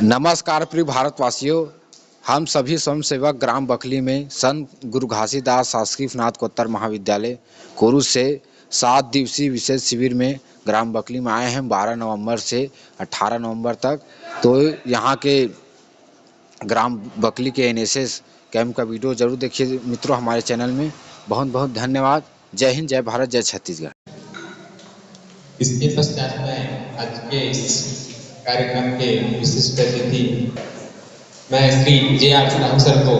नमस्कार प्रिय भारतवासियों, हम सभी स्वयंसेवक ग्राम बखली में संत गुरु घासीदास शासकीय स्नातकोत्तर महाविद्यालय कोरू से 7 दिवसीय विशेष शिविर में ग्राम बखली में आए हैं 12 नवंबर से 18 नवंबर तक। तो यहाँ के ग्राम बखली के एनएसएस कैंप का वीडियो जरूर देखिए मित्रों हमारे चैनल में। बहुत बहुत धन्यवाद। जय हिंद, जय भारत, जय छत्तीसगढ़। इसके पश्चात में आज के इस कार्यक्रम के विशिष्ट अतिथि मैं श्री जे.आर. साहू सर को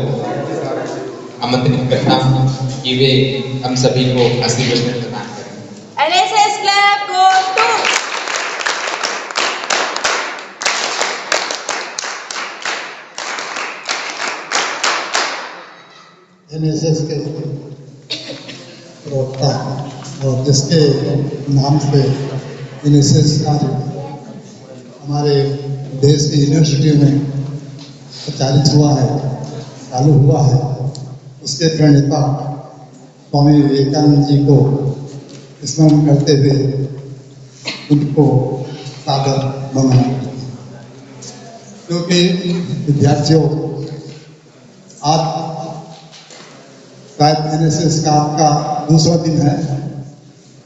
आमंत्रित करता हूँ कि वे हम सभी को आशीर्वाद प्रदान करें। NSS club go to. NSS के प्रवक्ता और जिसके नाम से एनएसएस कार्य हमारे देश की यूनिवर्सिटियों में प्रचारित हुआ है, चालू हुआ है, उसके प्रणेता स्वामी विवेकानंद जी को स्मरण करते हुए उनको सादर नमन। क्योंकि विद्यार्थियों, आज शायद एनएसएस का आपका दूसरा दिन है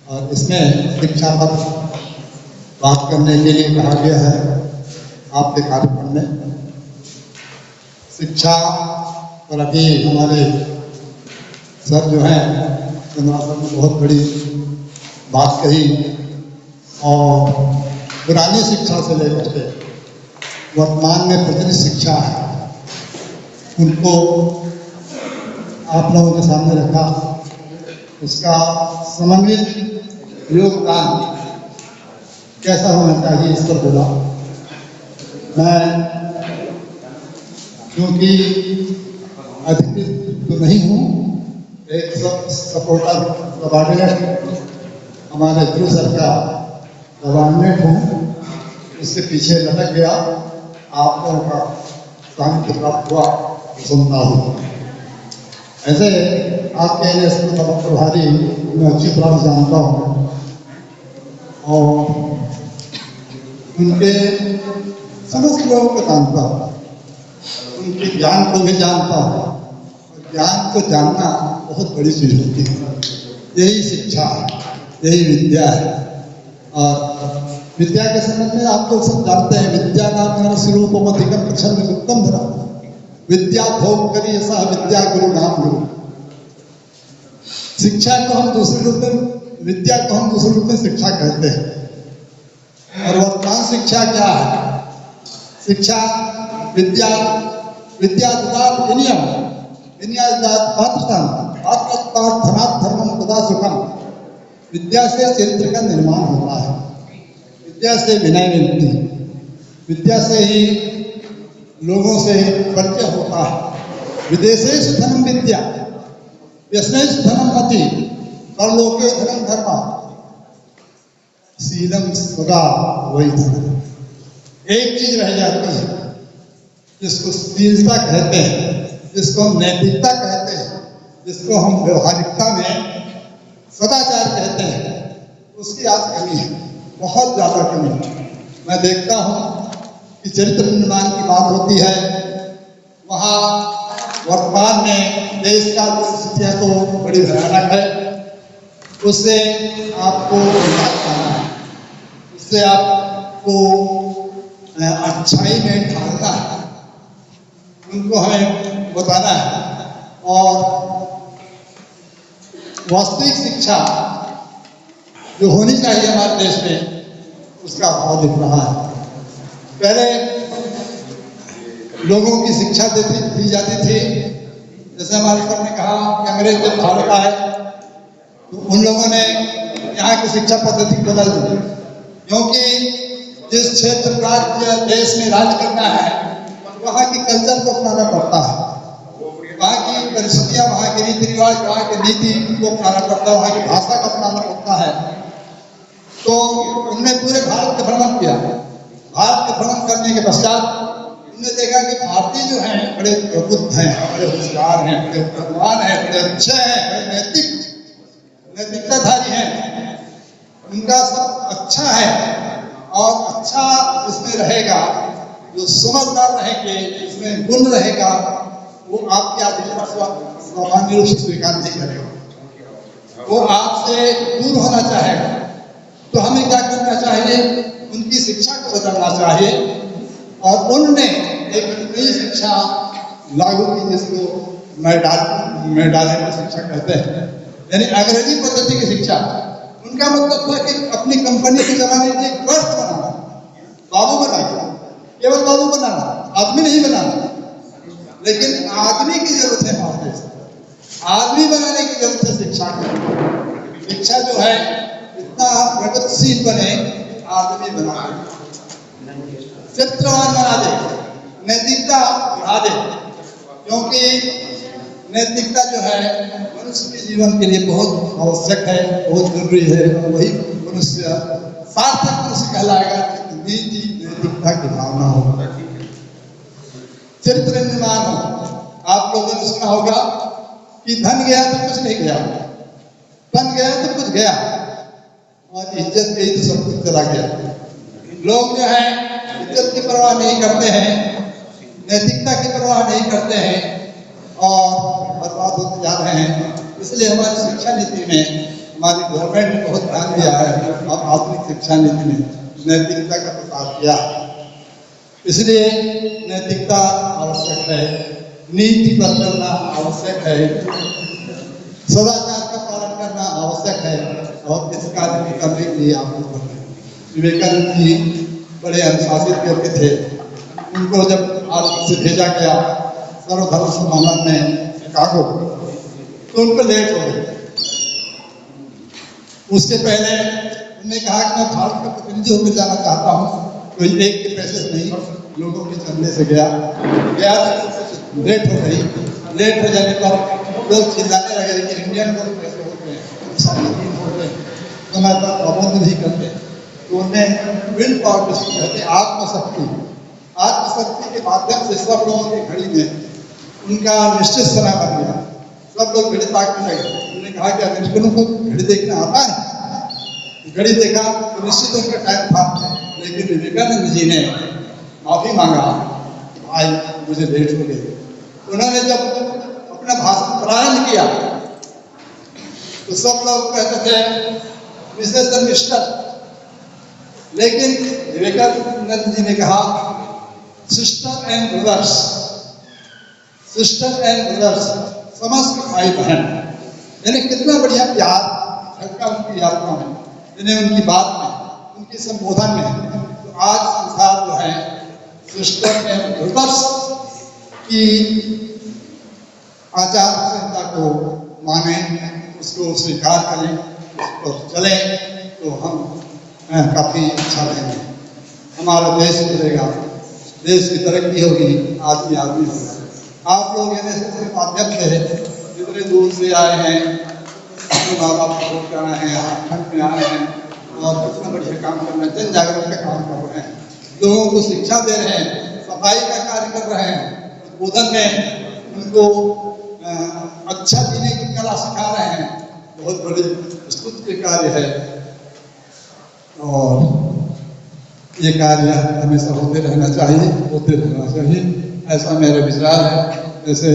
और इसमें शिक्षा पर बात करने के लिए कहा गया है। आपके कार्यक्रम में शिक्षा पर अभी हमारे सर जो हैं चंद्रा सर ने बहुत बड़ी बात कही और पुरानी शिक्षा से लेकर के वर्तमान में प्रचलित शिक्षा है उनको आप लोगों के सामने रखा, उसका समन्वित योगदान कैसा होना चाहिए इस पर बोला। मैं क्योंकि अधिकृत तो नहीं हूँ, एक सपोर्टर सबॉर्डिनेट हमारे गुरु सर का सबॉर्डिनेट हूँ, उसके पीछे लटक गया। आप लोगों का साहित्य प्राप्त हुआ सुनता हूँ। ऐसे आपके एनएसएस प्रभारी मैं अच्छी तरह जानता हूँ और उनके समस्त लोगों को जानता हूँ, उनके ज्ञान को भी जानता हूँ और ज्ञान को जानना बहुत बड़ी चीज होती है। यही शिक्षा है, यही विद्या है। और विद्या के संबंध में आप लोग सब जानते हैं, विद्या नाम स्वरूपमधिकम प्रसन्न उत्तम धर्म, विद्या भोग करी ऐसा विद्या गुरु नाम गुरु। शिक्षा को हम दूसरे रूप में, विद्या को हम दूसरे रूप में शिक्षा कहते हैं। और वर्तमान शिक्षा क्या है? शिक्षा विद्या विनियम धर्मम तथा सुखम। विद्या से चरित्र का निर्माण होता है, विद्या से विनय मिलती है, विद्या से ही लोगों से परिचय होता है। विदेशेषु धनम विद्या व्यसनेषु धनम मति परलोके धनम धर्म शीलम सदा वही धर्म। एक चीज रह जाती है जिसको शीलता कहते हैं, जिसको हम नैतिकता कहते हैं, जिसको हम व्यवहारिकता में सदाचार कहते हैं, उसकी आज कमी है, बहुत ज्यादा कमी है। मैं देखता हूँ कि चरित्र निर्माण की बात होती है, वहाँ वर्तमान में देश का स्थितियाँ तो बड़ी भयानक है, उससे आपको पाना है, उससे आपको अच्छाई में ढालना है, उनको हमें बताना है। और वास्तविक शिक्षा जो होनी चाहिए हमारे देश में, उसका अभाव दिख रहा है। पहले लोगों की शिक्षा दी जाती थी, जैसे हमारे सर ने कहा कि अंग्रेज जब भारत आए तो उन लोगों ने यहाँ की शिक्षा पद्धति बदल दी, क्योंकि जिस क्षेत्र राज्य देश में राज करना है वहाँ की कल्चर को अपनाना पड़ता है, वहाँ की परिस्थितियाँ, वहाँ के रीति रिवाज, वहाँ के नीति को अपनाना पड़ता है, वहाँ की भाषा को अपनाना पड़ता है। तो उन्होंने पूरे भारत का भ्रमण किया। भारत के भ्रमण करने के पश्चात उन्होंने देखा कि भारतीय जो हैं बड़े प्रबुद्ध हैं, बड़े होशियार हैं, बड़े प्रज्ञान हैं, बड़े अच्छे हैं, बड़े नैतिकताधारी हैं, उनका सब अच्छा है और अच्छा इसमें रहेगा जो समझदार रहेंगे, उसमें गुण रहेगा, वो आपकी आजीविका सामान्य रूप से स्वीकार नहीं करेगा, वो आपसे दूर होना चाहेगा। तो हमें क्या करना चाहिए? उनकी शिक्षा को बदलना चाहिए और उनने एक नई शिक्षा लागू की, जिसको मैडालिक शिक्षा कहते हैं, यानी अंग्रेजी पद्धति की शिक्षा। उनका मतलब था कि अपनी कंपनी की जमाने में एक वर्ष बनाना, बाबू बनाना, केवल बाबू बनाना, आदमी नहीं बनाना। लेकिन आदमी की जरूरत है हमारे देश में, आदमी बनाने की जरूरत है शिक्षा की। शिक्षा जो है इतना प्रगतिशील बने, आदमी बना दे, चित्रवान बना दे, नैतिकता बढ़ा दे, क्योंकि नैतिकता जो है मनुष्य के जीवन के लिए बहुत आवश्यक है, बहुत जरूरी है। वही मनुष्य सार्थक मनुष्य कहलाएगा, नीति नैतिकता की भावना हो, चरित्र निर्माण हो। आप लोगों ने सुना होगा कि धन गया तो कुछ नहीं गया, धन गया तो कुछ गया, और इज्जत गई तो सब कुछ चला गया। लोग जो है इज्जत की परवाह नहीं करते हैं, नैतिकता की परवाह नहीं करते हैं और बर्बाद होते जा रहे हैं। इसलिए हमारी शिक्षा नीति में हमारी गवर्नमेंट ने बहुत ध्यान दिया है और आधुनिक शिक्षा नीति में नैतिकता का प्रसार किया। इसलिए नैतिकता आवश्यक है, नीति पर चलना आवश्यक है, सदाचार का पालन करना आवश्यक है, और इस कार्य को करने के लिए आप लोग विवेकानंद जी बड़े अनुशासित व्यक्ति थे। उनको जब भारत से भेजा गया सर्वधर्म सम्मेलन में शिकागो, तो उनको लेट हो गए। उसके पहले उन्होंने कहा कि मैं भारत का प्रतिनिधि होकर जाना चाहता हूँ। कोई एक के पैसे से नहीं, लोगों के चलने से गया तो लेट हो गई। लेट हो जाने पर लोग चिल्लाने लगे कि इंडियन लोग कैसे होते हैं, समय पर पाबंद नहीं करते। तो उन्हें विल पावर कहते आत्मशक्ति, आत्मशक्ति के माध्यम से सब लोगों की घड़ी में उनका निश्चित समय बन गया। सब लोग घड़ी ताकने लगे। उन्होंने कहा कि अमेरिकनों को घड़ी देखना आता है। घड़ी देखा तो निश्चित उनका टाइम था, लेकिन विवेकानंद जी ने माफी मांगा, भाई मुझे लेट हो गई। उन्होंने जब अपना भाषण प्रारंभ किया तो सब लोग कहते थे मिसेस मिस्टर, लेकिन विवेकानंद जी ने कहा sister and brothers, sister and brothers, समस्त भाई बहन। यानी कितना बढ़िया प्यार झलका उनकी यात्रा में, यानी उनकी बात में, उनकी संबोधन में। तो आज संसार जो है सिस्टर एंड ब्रदर्स की आचार संहिता को माने, उसको स्वीकार करें, उस पर चले, तो हम काफी अच्छा रहेंगे। हमारा देश चलेगा, देश की तरक्की होगी, आदमी आदमी होगा। आप लोग NSS के माध्यम से जितने दूर से आए हैं, अपने माँ बाप को वोट कराए हैं, झारखंड में आए हैं और कितना बढ़िया काम कर रहे हैं, जन जागरण का काम कर रहे हैं, लोगों को शिक्षा दे रहे हैं, सफाई का कार्य कर रहे हैं, उद्बोधन में उनको अच्छा जीने की कला सिखा रहे हैं। बहुत बड़े स्तुत्य कार्य है और ये कार्य हमेशा होते रहना चाहिए, होते रहना चाहिए, ऐसा मेरा विचार है। जैसे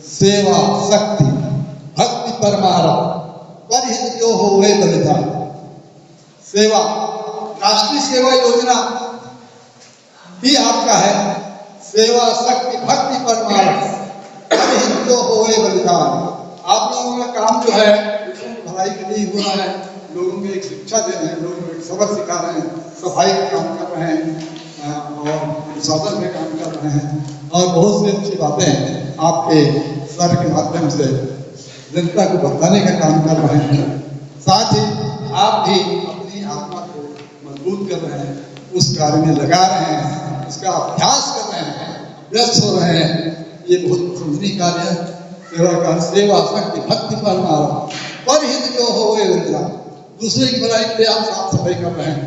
सेवा शक्ति भक्ति परमारथ परहित जो हो वे बलिदान। सेवा, राष्ट्रीय सेवा योजना भी आपका है। सेवा शक्ति भक्ति परमारथ परहित जो हो वे बलिदान। आप लोगों का काम जो है भलाई के लिए हो रहा है, लोगों को एक शिक्षा दे रहे हैं, लोगों को एक सबक सिखा रहे हैं, सफाई का काम कर रहे हैं और साधन में काम कर रहे हैं, और बहुत सी अच्छी बातें आपके सर के माध्यम से जनता को बताने का काम कर रहे हैं। साथ ही आप भी अपनी आत्मा को मजबूत कर रहे हैं, उस कार्य में लगा रहे हैं, उसका अभ्यास कर रहे हैं, व्यस्त हो रहे हैं। ये बहुत प्रशंसनीय कार्य है। सेवा का सेवा शक्ति भक्ति परमारथ परहित जो हो वे बलिदान। दूसरे की भलाई के लिए आप साफ सफाई कर रहे हैं,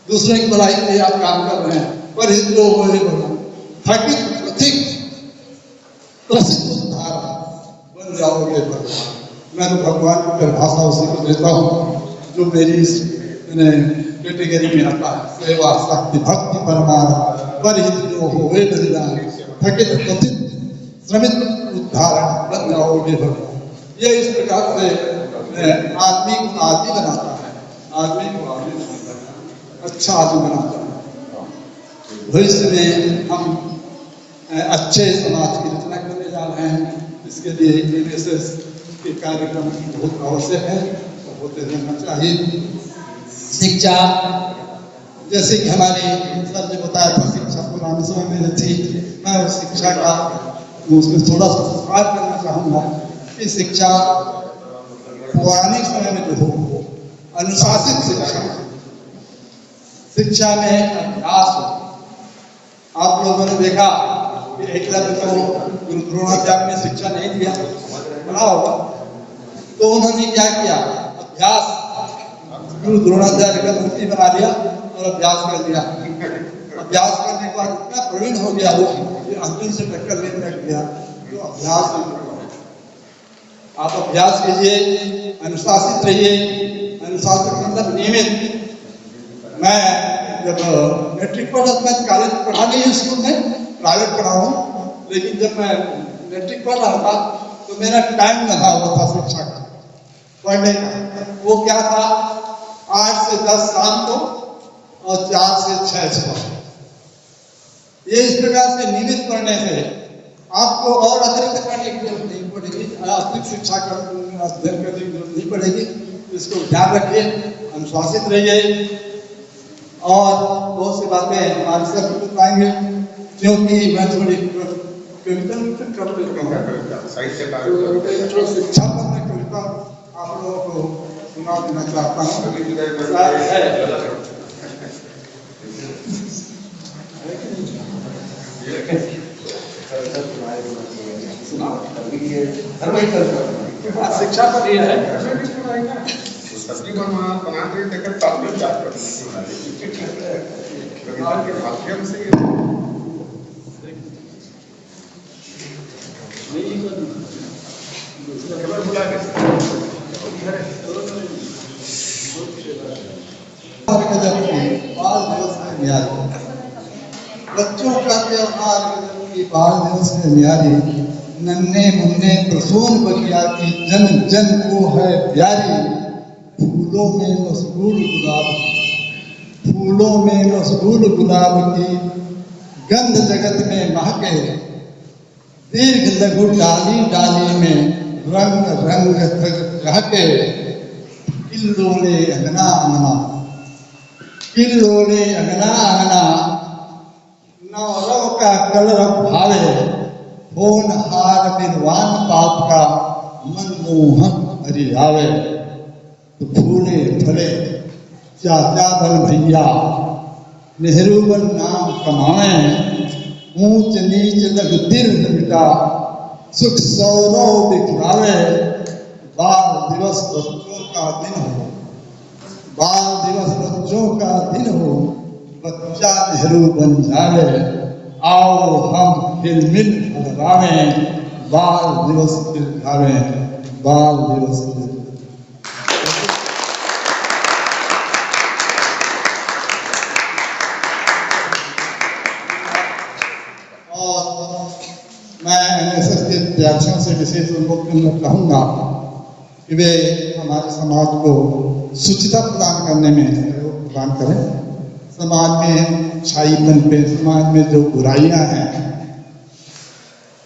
दूसरे की भलाई के लिए आप काम कर रहे हैं, परहित जो हो वे बलिदान। थकित प्रथिक प्रसिद्ध उद्धार बन जाओगे भगवान। मैं तो भगवान की परिभाषा उसी को देता हूँ जो मेरी इस कैटेगरी में आता है। सेवा शक्ति भक्ति परमारथ परहित जो होवे बलिदान, थकित क्वचित श्रमित उद्धारण, बन जाओगे भगवान। ये इस प्रकार से आदमी को आदमी बनाता है, आदमी को आदमी बनाता है, अच्छा आदमी बनाता है। भविष्य में हम अच्छे समाज की रचना करने जा रहे हैं। इसके लिए NSS के कार्यक्रम बहुत आवश्यक है और होते रहना चाहिए। शिक्षा, जैसे कि हमारे सर ने बताया था, शिक्षा पुराने समय में थी, मैं उस शिक्षा का उसमें थोड़ा सा सुधार करना चाहूँगा कि शिक्षा पुराने समय में जो हो अनुशासित शिक्षा में अभ्यास हो। आप लोगों ने देखा कि एकलव्य को गुरु द्रोणाचार्य ने शिक्षा नहीं दिया, पढ़ा होगा, तो उन्होंने क्या किया, अभ्यास, गुरु द्रोणाचार्य का मूर्ति बना दिया और अभ्यास कर लिया। अभ्यास करने के बाद इतना प्रवीण हो गया वो कि अर्जुन से टक्कर लेने लग गया। तो अभ्यास, आप अभ्यास कीजिए, अनुशासित रहिए। अनुशासित मतलब नियमित। मैं जब मैट्रिक पढ़ा, मैं कॉलेज पढ़ा नहीं स्कूल में, प्राइवेट पढ़ा हूँ, लेकिन जब मैं मैट्रिक पढ़ रहा था तो मेरा टाइम लगा हुआ था शिक्षा का पढ़ने का। वो क्या था, 8 से 10 शाम को और 4 से 6 सुबह। ये इस प्रकार से नियमित पढ़ने से आपको और अतिरिक्त पढ़ने की जरूरत नहीं पड़ेगी, अतिरिक्त शिक्षा का अध्ययन करने की जरूरत नहीं पड़ेगी। इसको ध्यान रखिए, अनुशासित रहिए और बहुत सी बातें हमारे से बताएंगे, क्योंकि मैं थोड़ी कविता शिक्षा पर मैं कविता आप लोगों को सुना देना चाहता हूँ। शिक्षा पर यह है, सब्जी बनाते देखकर तात्पर्य क्या करते के माध्यम से बच्चों का त्योहार की बाल दिवस में न्यारी, नन्हे मुन्ने प्रसून बगिया की जन जन को है प्यारी। फूलों में मशगूल गुलाब, फूलों में मशगूल गुलाब की गंध जगत में महके। दीर्घ लघु डाली डाली में रंग रंग रहके। किल्लोले अंगना अंगना, किल्लोले अंगना अंगना, नवरव का कलर भावे। होनहार निर्वाण पाप का मनमोहन हरियावे। तो फूले फले चाचा बल भैया, नेहरू बन नाम कमाए। ऊंच नीच लग दिल मिटा, सुख सौरव दिखलावे। बाल दिवस बच्चों का दिन हो, बाल दिवस बच्चों का दिन हो। बच्चा नेहरू बन जावे, आओ हम हिलमिल फलरावे। बाल दिवस दिखावे, बाल दिवस मैं NSS के विद्यार्थियों से विशेष अनुरोध करना चाहूँगा कि वे हमारे समाज को शुचिता प्रदान करने में सहयोग प्रदान करें। समाज में अच्छाई बनते, समाज में जो बुराइयां हैं,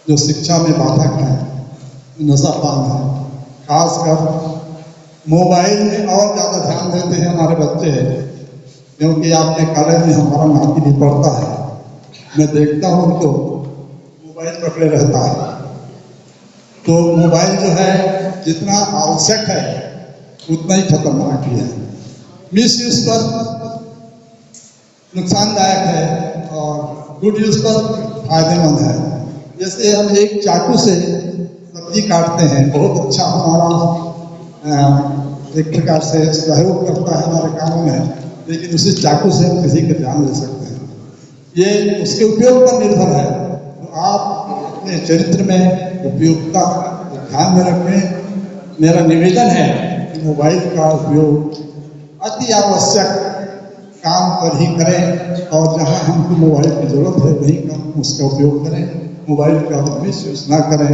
जो शिक्षा में बाधक हैं, नशापान है, खासकर मोबाइल में और ज़्यादा ध्यान देते हैं हमारे बच्चे, क्योंकि आपके कॉलेज में हमारा नाती भी पढ़ता है, मैं देखता हूँ उनको मोबाइल पकड़े रहता है। तो मोबाइल जो है जितना आवश्यक है उतना ही खतरनाक भी है। मिस यूज पर नुकसानदायक है और गुड यूज पर फायदेमंद है। जैसे हम एक चाकू से सब्जी काटते हैं, बहुत अच्छा हमारा एक प्रकार से सहयोग करता है हमारे कामों में, लेकिन उसी चाकू से हम किसी का जान ले सकते हैं। ये उसके उपयोग पर निर्भर है। तो आप अपने चरित्र में उपयोगिता ध्यान में रखें। मेरा निवेदन है कि मोबाइल का उपयोग अति आवश्यक काम पर ही करें और जहाँ हमको मोबाइल की ज़रूरत है वहीं का उसका उपयोग करें, मोबाइल का मिसयूज ना करें,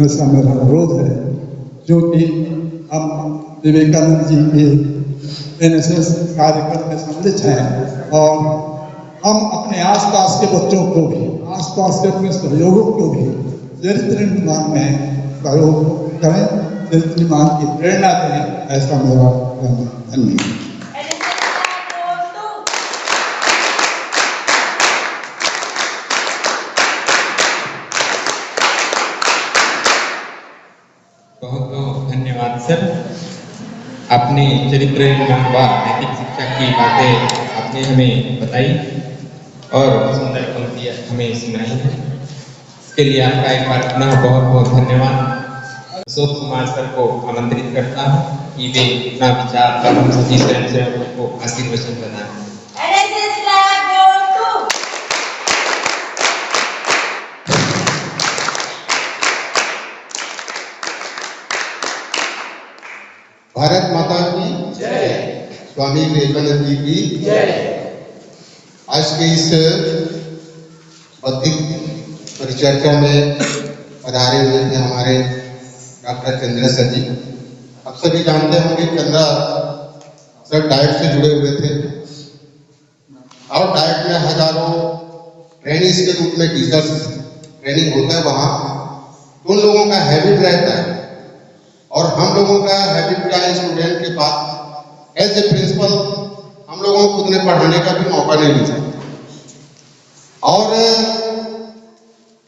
ऐसा मेरा अनुरोध है। जो कि हम विवेकानंद जी के NSS कार्यक्रम में सम्मिलित हैं और हम अपने आसपास के बच्चों को भी, आसपास के अपने सहयोगों को भी चरित्र निर्माण में सहयोग करें, चरित्र निर्माण की प्रेरणा दें, ऐसा मेरा कहना है। धन्यवाद। बहुत बहुत धन्यवाद सर। आपने चरित्र निर्माण व नैतिक शिक्षा की बातें आपने हमें बताई और सुंदर पंक्तियां हमें सुनाई है। इसके लिए आपका एक बार पुनः बहुत बहुत धन्यवाद। अशोक कुमार सर को आमंत्रित करता हूँ कि वे अपना विचार और हम सभी स्वयंसेवकों को आशीर्वचन प्रदान करें। भारत माता की जय, स्वामी विवेकानंद जी की जय। आज के इस बौद्धिक परिचर्चा में पधारे हुए थे हमारे डॉक्टर चंद्र सर जी। आप सभी जानते होंगे चंद्रा सर डाइट से जुड़े हुए थे और डाइट में हजारों ट्रेनिंग्स के रूप में टीचर्स ट्रेनिंग होता है वहाँ, तो उन लोगों का हैबिट रहता है और हम लोगों का हैबिट क्या है, स्टूडेंट के पास एज ए प्रिंसिपल हम लोगों को खुद ने पढ़ाने का भी मौका नहीं मिलता और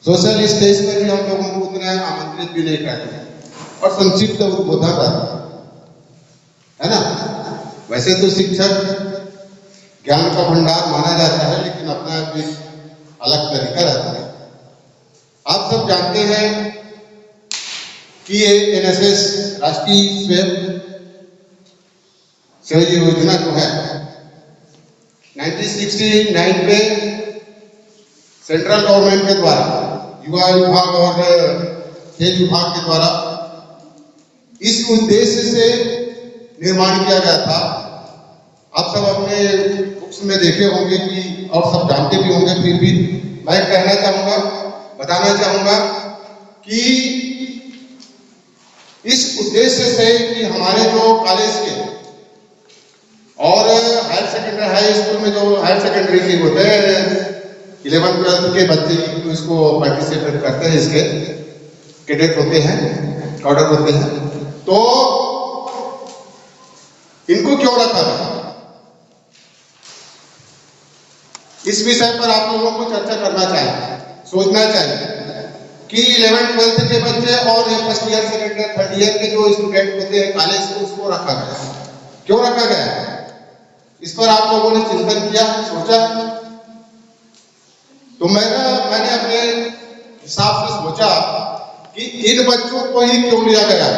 सोशल स्टेज पर भी हम लोगों को उतना आमंत्रित भी नहीं करते और संक्षिप्त उद्बोधन करते है ना। वैसे तो शिक्षक ज्ञान का भंडार माना जाता है, लेकिन अपना भी अलग तरीका रहता है। आप सब जानते हैं कि ये NSS राष्ट्रीय सेवा योजना जो है 1969 में सेंट्रल गवर्नमेंट के द्वारा युवा विभाग और खेल विभाग के द्वारा इस उद्देश्य से निर्माण किया गया था। आप सब अपने बुक्स में देखे होंगे कि और सब जानते भी होंगे, फिर भी मैं कहना चाहूंगा, बताना चाहूंगा कि इस उद्देश्य से कि हमारे जो कॉलेज के और हायर सेकेंडरी हाई स्कूल में जो हायर सेकेंडरी के होते हैं 11th-12th के बच्चे इसको पार्टिसिपेट करते हैं, इसके कैडेट होते हैं, कॉडर होते हैं, तो इनको क्यों रखा था, इस विषय पर आप लोगों को चर्चा करना चाहिए, सोचना चाहिए कि 11th-12th के बच्चे और first year second year third year के जो स्टूडेंट होते हैं कॉलेज में, उसको रखा गया, क्यों रखा गया, इस पर आप लोगों ने चिंतन किया, सोचा। तो मैंने अपने हिसाब से सोचा कि इन बच्चों को ही क्यों लिया गया।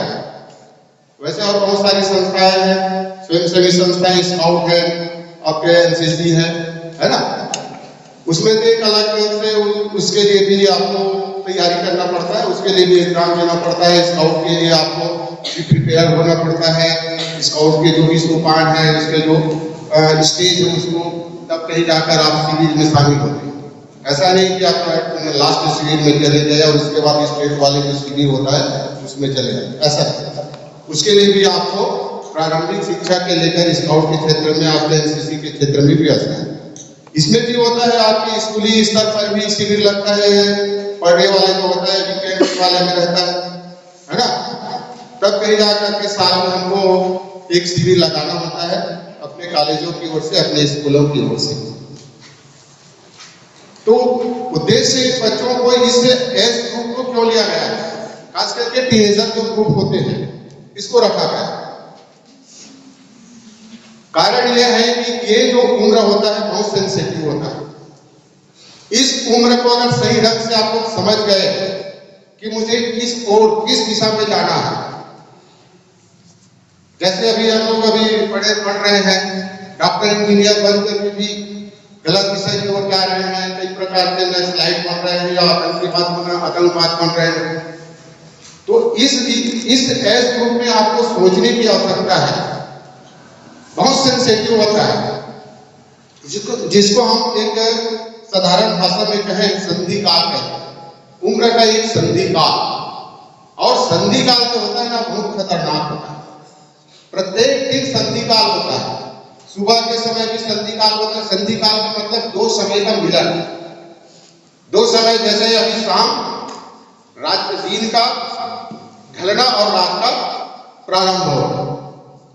वैसे और बहुत सारी संस्थाएं हैं, स्वयंसेवी संस्थाएं, स्काउट है, आपके NCC है ना, उसमें तो एक अलग से उसके लिए भी आपको तैयारी करना पड़ता है, उसके लिए भी एग्जाम देना पड़ता है। स्काउट के लिए आपको प्रिपेयर होना पड़ता है, स्काउट के जो भी सोपान है, उसके जो स्टेज है, उसको तब कहीं जाकर आप शिविर में शामिल होते हैं। ऐसा नहीं कि आप लास्ट शिविर में चले गए और उसके बाद स्टेट वाले जो शिविर होता है उसमें चले जाए, ऐसा नहीं। उसके लिए भी आपको प्रारंभिक शिक्षा के लेकर स्काउट के क्षेत्र में, आपके NCC के क्षेत्र में भी ऐसा है। इसमें भी होता है आपके स्कूली स्तर पर भी शिविर लगता है, पर डे वाले को होता है, वीकेंड वाले में रहता है ना। तब कहीं जाकर के साल में हमको एक शिविर लगाना होता है अपने कॉलेजों की ओर से, अपने स्कूलों की ओर से। तो उद्देश्य इस बच्चों को इस एज ग्रुप को क्यों लिया गया है, खास करके टीनेजर जो ग्रुप होते हैं, इसको रखा गया। कारण यह है कि ये जो उम्र होता है बहुत सेंसिटिव होता है। इस उम्र को अगर सही ढंग से आप लोग समझ गए कि मुझे किस ओर, किस दिशा में जाना है, जैसे अभी हम लोग पढ़ रहे हैं, डॉक्टर इंजीनियर बनकर भी गलत विषय की ओर जा रहे हैं, कई प्रकार के नक्सलाइट बन रहे हैं या आतंकवाद बन रहे हैं। तो इस एज ग्रुप में आपको सोचने की आवश्यकता है, बहुत सेंसिटिव होता है। जिसको हम एक साधारण भाषा में कहें संधि काल कहते हैं। उम्र का एक संधि काल, और संधि काल जो होता है ना बहुत खतरनाक होता है। प्रत्येक दिन संधि काल होता है। सुबह के समय भी संधि काल होता है। संधि काल का मतलब दो समय का मिलन, दो समय, जैसे अभी शाम, रात दिन का ढलना और रात का प्रारंभ होना,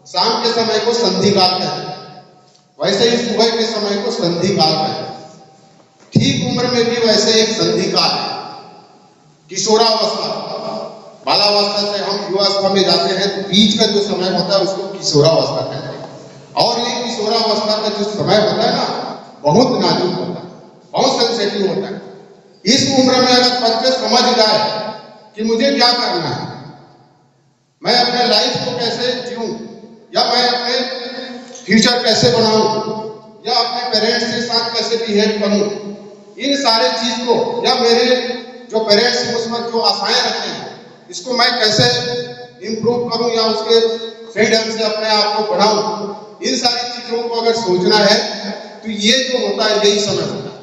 शाम के समय को संधि काल कहते हैं। वैसे ही सुबह के समय को संधि काल कहते हैं। ठीक उम्र में भी वैसे एक संधि काल है, किशोरावस्था। बालावस्था से हम युवावस्था में जाते हैं, तो बीच का जो समय होता है उसको किशोरावस्था कहते हैं। और ये किशोरावस्था का जो समय होता है ना बहुत नाजुक होता है, बहुत सेंसिटिव होता है। इस उम्र में अगर बच्चे समझ जाए कि मुझे क्या करना है, मैं अपने लाइफ को कैसे जीऊं, या मैं अपने फ्यूचर कैसे बनाऊं, या अपने पेरेंट्स के साथ कैसे बिहेव करूं, इन सारे चीज को, या मेरे जो पेरेंट्स मुझ पर जो आशाएं रखते हैं इसको मैं कैसे इंप्रूव करूं या उसके सही ढंग से अपने आप को बढ़ाऊं, इन सारी चीजों को अगर सोचना है तो ये जो होता है यही समय होता है।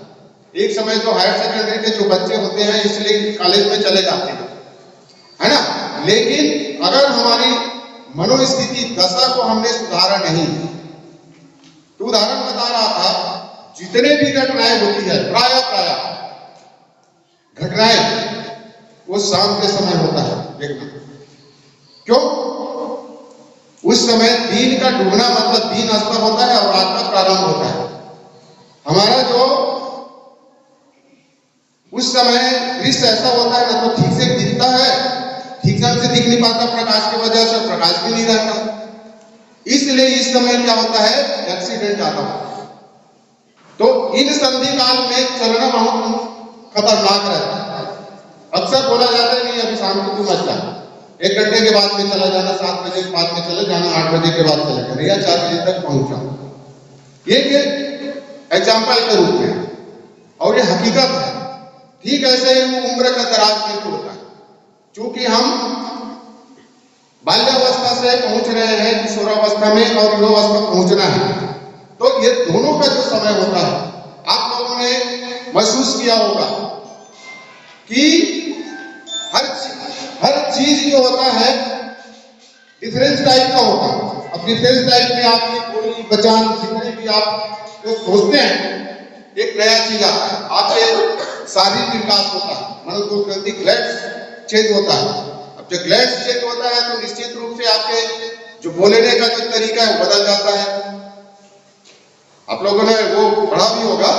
एक समय जो हायर सेकेंडरी के जो बच्चे होते हैं इसलिए कॉलेज में चले जाते हैं, है ना। लेकिन अगर हमारी मनोस्थिति दशा को हमने सुधारा नहीं, तो उदाहरण बता रहा था, जितने भी घटनाएं होती है प्राय घटनाएं वो शाम के समय होता है। देखना क्यों? उस समय दिन का डूबना मतलब दिन अस्त होता है और रात का प्रारंभ होता है। हमारा जो उस समय दृश्य ऐसा होता है ना, तो ठीक से दिखता है, ठीक से दिख नहीं पाता प्रकाश की वजह से, प्रकाश भी नहीं रहता। इसलिए इस समय क्या होता है, एक्सीडेंट ज्यादा होता है। तो इन संधि काल में चलना बहुत खतरनाक रहता है। अक्सर बोला जाता है नहीं अभी शाम को तू मत जा, 1 घंटे के बाद में चला जाना, 7 बजे के बाद में चले जाना, 8 बजे के बाद चले जाना, या 4 बजे तक पहुंच जाओ। ये एग्जाम्पल के रूप में, और ये हकीकत है। ठीक ऐसे ही वो उम्र का दराज नहीं होता है, क्योंकि हम बाल्यावस्था से पहुंच रहे हैं किशोरावस्था में और युवावस्था पहुंचना है। तो ये दोनों का जो समय होता है, आप लोगों ने महसूस किया होगा कि हर चीज जो होता है डिफरेंस टाइप का होता है। अब डिफरेंस टाइप में आपकी बोली बचान जितने भी आप जो सोचते हैं, एक नया चीज आता है, आपके शारीरिक विकास होता है, मनोग्रंथि ग्लैंड्स चेंज होता है। अब जब ग्लैंड्स चेंज होता है तो निश्चित रूप से आपके जो बोलने का जो तरीका है वो बदल जाता है। आप लोगों ने वो पढ़ा भी होगा,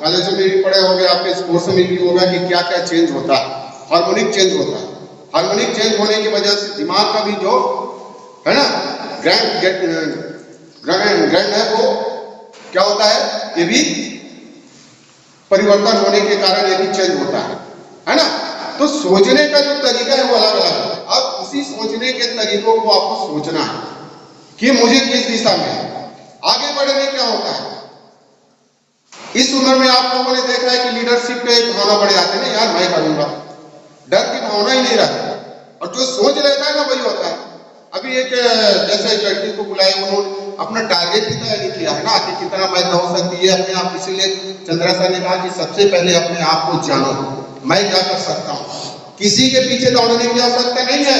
कॉलेज में भी पढ़े होंगे, आपके स्पोर्ट्स में भी होगा कि क्या क्या चेंज होता है। हार्मोनिक चेंज होता है। हार्मोनिक चेंज होने की वजह से दिमाग का भी जो है ना ग्रैंड है वो क्या होता है, ये भी परिवर्तन होने के कारण ये भी चेंज होता है ना। तो सोचने का जो तरीका है वो अलग अलग है। अब उसी सोचने के तरीकों को आपको सोचना है कि मुझे किस दिशा में आगे बढ़ने क्या होता है। इस उम्र में आप लोगों ने देखा है कि लीडरशिप पे एक भावना बढ़ जाती है ना, यार मैं करूंगा, डर की भावना ही नहीं रहती, और जो सोच रहता है ना वही होता है। अभी एक जैसे एक लड़की को बुलाया, उन्होंने अपना टारगेट भी तय नहीं किया है ना कि कितना मैच हो सकती है अपने आप। इसीलिए चंद्रा सर ने कहा कि सबसे पहले अपने आप को जानो, मैं क्या कर सकता हूँ। किसी के पीछे दौड़ने की आवश्यकता नहीं है,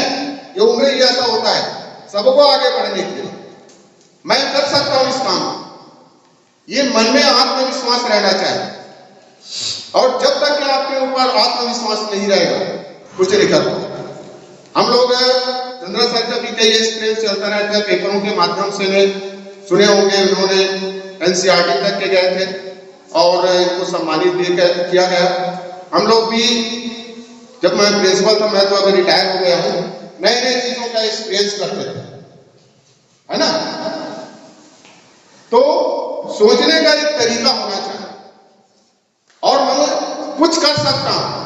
ये उम्र ही ऐसा होता है सबको आगे बढ़ने के लिए। मैं कर सकता हूँ इस काम, ये मन में आत्मविश्वास रहना चाहिए। और जब तक कि आपके ऊपर आत्मविश्वास नहीं रहेगा कुछ नहीं कर पाओगे। हम लोग चंद्रा सर का भी कई एक्सपीरियंस चलता रहता है, पेपरों के माध्यम से सुने होंगे, उन्होंने एनसीईआरटी तक के गए थे और इनको सम्मानित भी किया गया। हम लोग भी, जब मैं प्रिंसिपल था, मैं तो अभी रिटायर हो गया हूँ, नए नए चीजों का एक्सपीरियंस करते थे, है ना। तो सोचने का एक तरीका होना चाहिए, और मैं कुछ कर सकता हूं,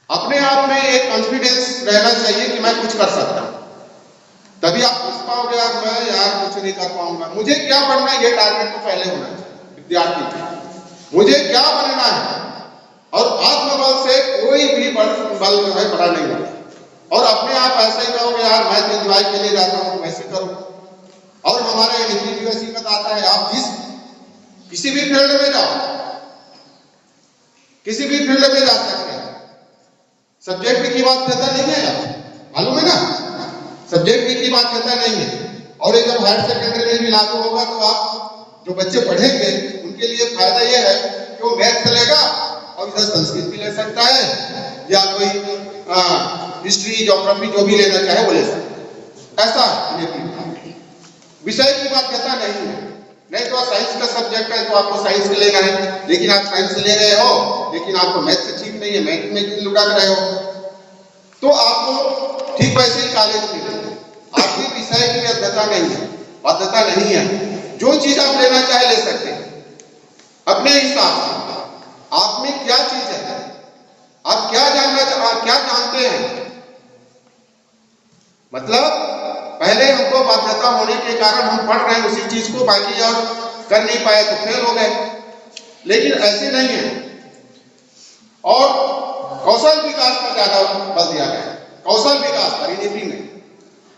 अपने आप में एक कॉन्फिडेंस रहना चाहिए कि मैं कुछ कर सकता हूं। तभी आप पूछ पाओगे यार मैं कुछ नहीं कर पाऊंगा। मुझे क्या बनना है, ये टारगेट तो पहले होना चाहिए विद्यार्थी को, मुझे क्या बनना है। और आत्मबल से कोई भी बल जो है बड़ा नहीं होता। और अपने आप ऐसे ही कहोगे यार मैं तो एंजॉय के लिए जाता हूँ, वैसे करो। और हमारा ये बताता है, आप जिस किसी भी फील्ड में जाओ, किसी भी फील्ड में जा सकते हैं। सब्जेक्ट की बाध्यता नहीं है, मालूम है ना, सब्जेक्ट की बाध्यता नहीं है। और ये जब हायर सेकेंडरी में भी लागू होगा तो आप जो बच्चे पढ़ेंगे उनके लिए फायदा ये है कि वो मैथ चलेगा और इधर संस्कृत भी ले सकता है, या कोई हिस्ट्री ज्योग्राफी जो भी लेना चाहे वो ले सकता है। ऐसा विषय की बाध्यता नहीं है। नहीं तो साइंस का सब्जेक्ट है तो आपको साइंस का लेना है, लेकिन आप साइंस ले रहे हो लेकिन आपको मैथ से ठीक नहीं है, मैथ में लुटा रहे हो, तो आपको ठीक वैसे ही कॉलेज मिलेगा। आपकी विषय की बाध्यता नहीं है, बाध्यता नहीं है। जो चीज आप लेना चाहे ले सकते हैं अपने हिसाब से। आप में क्या चीज है, आप क्या क्या जानते हैं। मतलब पहले हमको बाध्यता होने के कारण हम पढ़ रहे हैं उसी चीज को, बाकी और कर नहीं पाए तो फेल हो गए, लेकिन ऐसे नहीं है। और कौशल विकास पर ज्यादा बल दिया गया है। कौशल विकास पर नीति में